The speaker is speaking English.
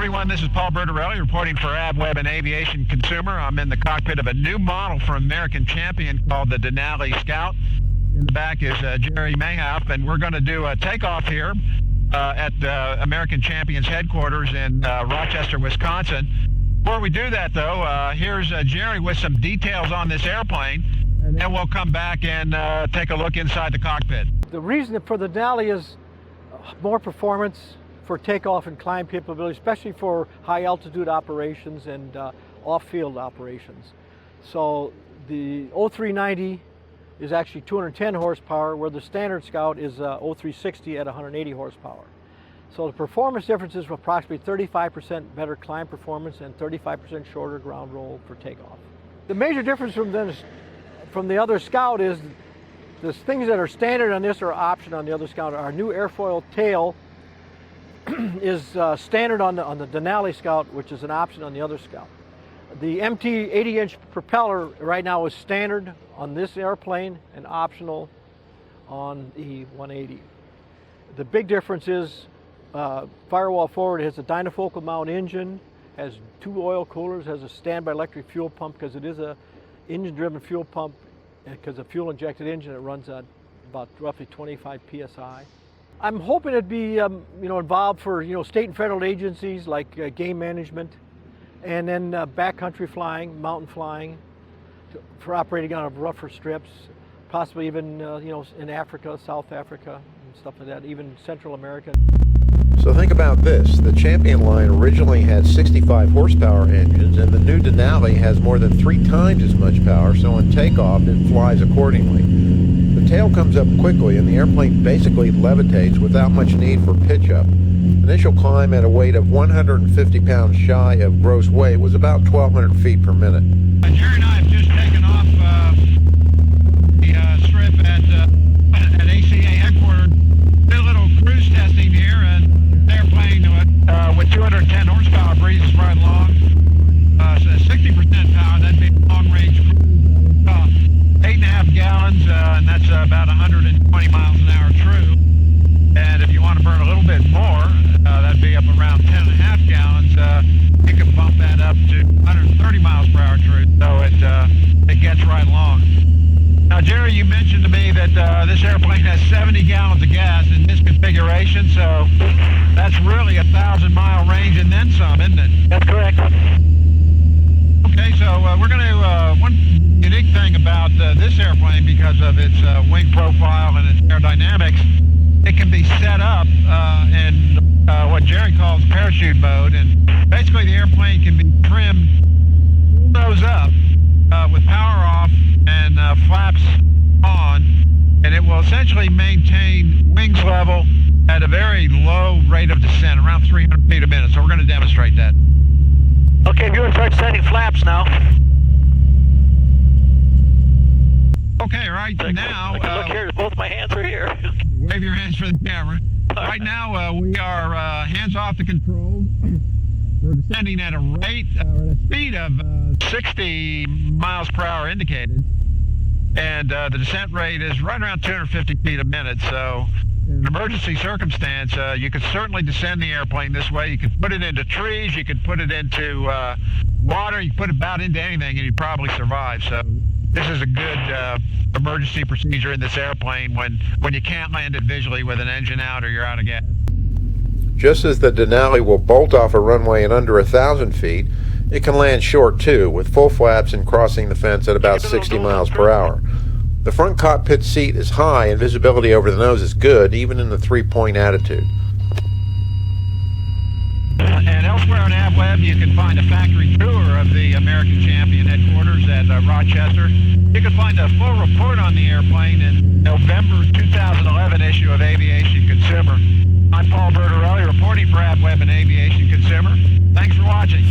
everyone. This is Paul Bertorelli reporting for AVweb and Aviation Consumer. I'm in the cockpit of a new model from American Champion called the Denali Scout. In the back is Jerry Mayhoff, and we're going to do a takeoff here at American Champion's headquarters in Rochester, Wisconsin. Before we do that, though, here's Jerry with some details on this airplane, and then we'll come back and take a look inside the cockpit. The reason for the Denali is more performance for takeoff and climb capability, especially for high altitude operations and off-field operations. So the 0390 is actually 210 horsepower, where the standard Scout is 0360 at 180 horsepower. So the performance differences are approximately 35% better climb performance and 35% shorter ground roll for takeoff. The major difference from the other Scout is the things that are standard on this are option on the other Scout. Our new airfoil tail is standard on the Denali Scout, which is an option on the other Scout. The MT 80-inch propeller right now is standard on this airplane and optional on the 180. The big difference is firewall forward has a dynafocal mount engine, has 2 oil coolers, has a standby electric fuel pump because it is a engine-driven fuel pump. Because a fuel-injected engine, it runs at about roughly 25 psi. I'm hoping it'd be involved for state and federal agencies like game management, and then backcountry flying, mountain flying, for operating on rougher strips, possibly even in Africa, South Africa, and stuff like that, even Central America. So think about this. The Champion line originally had 65 horsepower engines, and the new Denali has more than 3 times as much power, so on takeoff it flies accordingly. The tail comes up quickly and the airplane basically levitates without much need for pitch up. Initial climb at a weight of 150 pounds shy of gross weight was about 1,200 feet per minute. Jerry and I have just taken off the strip at ACA headquarters. Did a little cruise testing here, and they're playing with 210 horsepower, breezes right along. So 60% power, that'd be long range cruise. 8.5 gallons, and that's about 120 miles an hour true. And if you want to burn a little bit more, that'd be up around 10.5 gallons. You can bump that up to 130 miles per hour true. So it gets right along. Now, Jerry, you mentioned to me that this airplane has 70 gallons of gas in this configuration, so that's really a 1,000-mile range and then some, isn't it? That's correct. Okay, so we're going to, one unique thing about this airplane, because of its wing profile and its aerodynamics, it can be set up in what Jerry calls parachute mode, and basically the airplane can be trimmed nose up with power off and flaps on, and it will essentially maintain wings level at a very low rate of descent, around 300 feet a minute. So we're going to demonstrate that. Okay, you're in start setting flaps now. Okay, right now. Look here, both my hands are here. Wave your hands for the camera. Right now, we are hands off the control. We're descending at a rate, or a speed of 60 miles per hour indicated. And the descent rate is right around 250 feet a minute. So in an emergency circumstance, you could certainly descend the airplane this way. You could put it into trees, you could put it into water, you could put it about into anything, and you'd probably survive. So this is a good emergency procedure in this airplane when you can't land it visually with an engine out or you're out of gas. Just as the Denali will bolt off a runway at under 1,000 feet, it can land short too, with full flaps and crossing the fence at about 60 miles per hour. The front cockpit seat is high and visibility over the nose is good, even in the 3-point attitude. And elsewhere on AVweb, you can find a factory tour of the American Champion headquarters at Rochester. You can find a full report on the airplane in November 2011 issue of Aviation Consumer. I'm Paul Bertorelli reporting for AVweb and Aviation Consumer. Thanks for watching.